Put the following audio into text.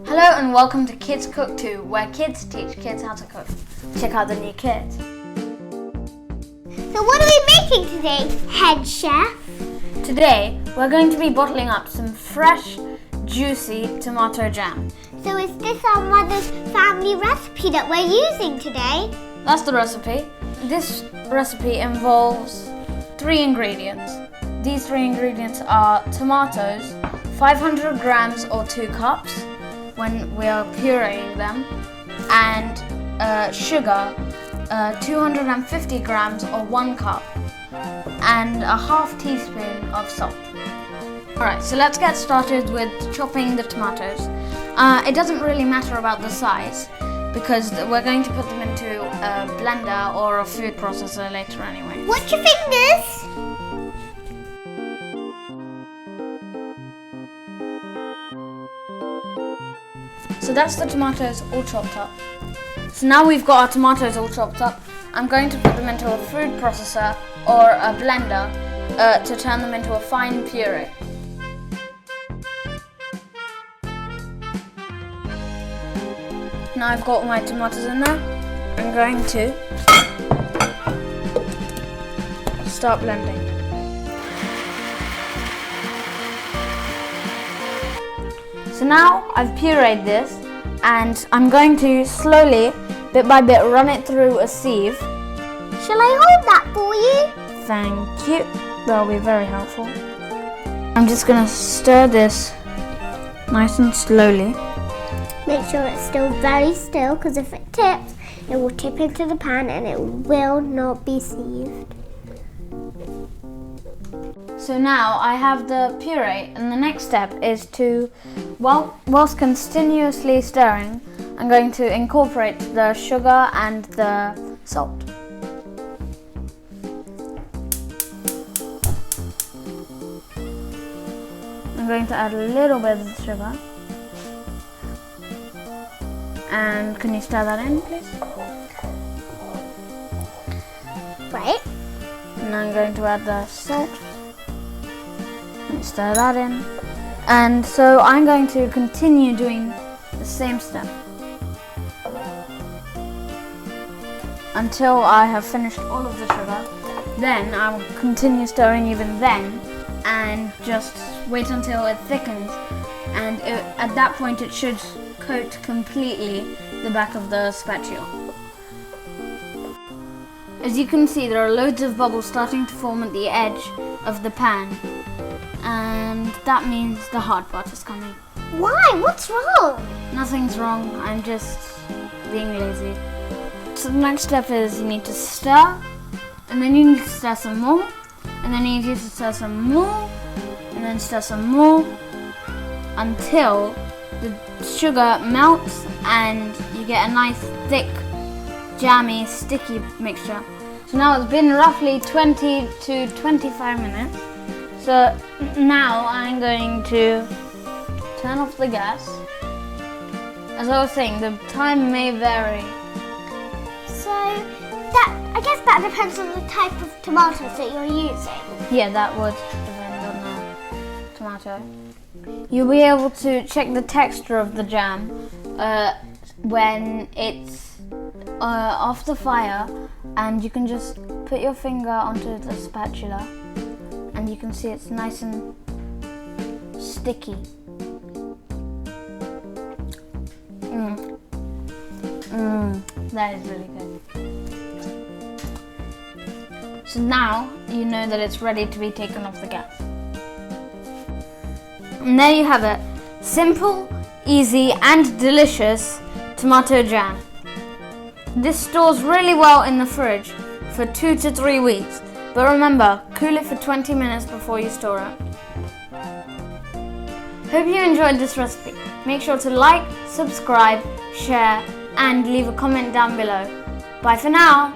Hello and welcome to Kids Cook 2, where kids teach kids how to cook. Check out the new kit. So what are we making today, head chef? Today, we're going to be bottling up some fresh, juicy tomato jam. So is this our mother's family recipe that we're using today? That's the recipe. This recipe involves 3 ingredients. These 3 ingredients are tomatoes, 500 grams or 2 cups when we are pureeing them, and sugar, 250 grams or 1 cup, and a half teaspoon of salt. Alright, so let's get started with chopping the tomatoes. It doesn't really matter about the size because we're going to put them into a blender or a food processor later anyway. Watch your fingers! So that's the tomatoes all chopped up. So now we've got our tomatoes all chopped up, I'm going to put them into a food processor or a blender to turn them into a fine puree. Now I've got my tomatoes in there, I'm going to start blending. So now I've pureed this and I'm going to slowly, bit by bit, run it through a sieve. Shall I hold that for you? Thank you, that'll be very helpful. I'm just going to stir this nice and slowly. Make sure it's still very still, because if it tips, it will tip into the pan and it will not be sieved. So now I have the puree, and the next step is to, whilst continuously stirring, I'm going to incorporate the sugar and the salt. I'm going to add a little bit of the sugar. And can you stir that in, please? Right. And I'm going to add the salt. And stir that in. And so I'm going to continue doing the same step until I have finished all of the sugar. Then I will continue stirring even then and just wait until it thickens. And at that point it should coat completely the back of the spatula. As you can see, there are loads of bubbles starting to form at the edge of the pan, and that means the hard part is coming. Why? What's wrong? Nothing's wrong, I'm just being lazy. So the next step is you need to stir, and then you need to stir some more, and then you need to stir some more, and then stir some more, until the sugar melts and you get a nice thick, jammy, sticky mixture. So now it's been roughly 20 to 25 minutes. So now I'm going to turn off the gas. As I was saying, the time may vary. So I guess that depends on the type of tomatoes that you're using. Yeah, that would depend on the tomato. You'll be able to check the texture of the jam when it's off the fire, and you can just put your finger onto the spatula and you can see it's nice and sticky. That is really good. So now you know that it's ready to be taken off the gas. And there you have it. Simple, easy and delicious tomato jam. This stores really well in the fridge for 2 to 3 weeks. But remember, cool it for 20 minutes before you store it. Hope you enjoyed this recipe. Make sure to like, subscribe, share and leave a comment down below. Bye for now.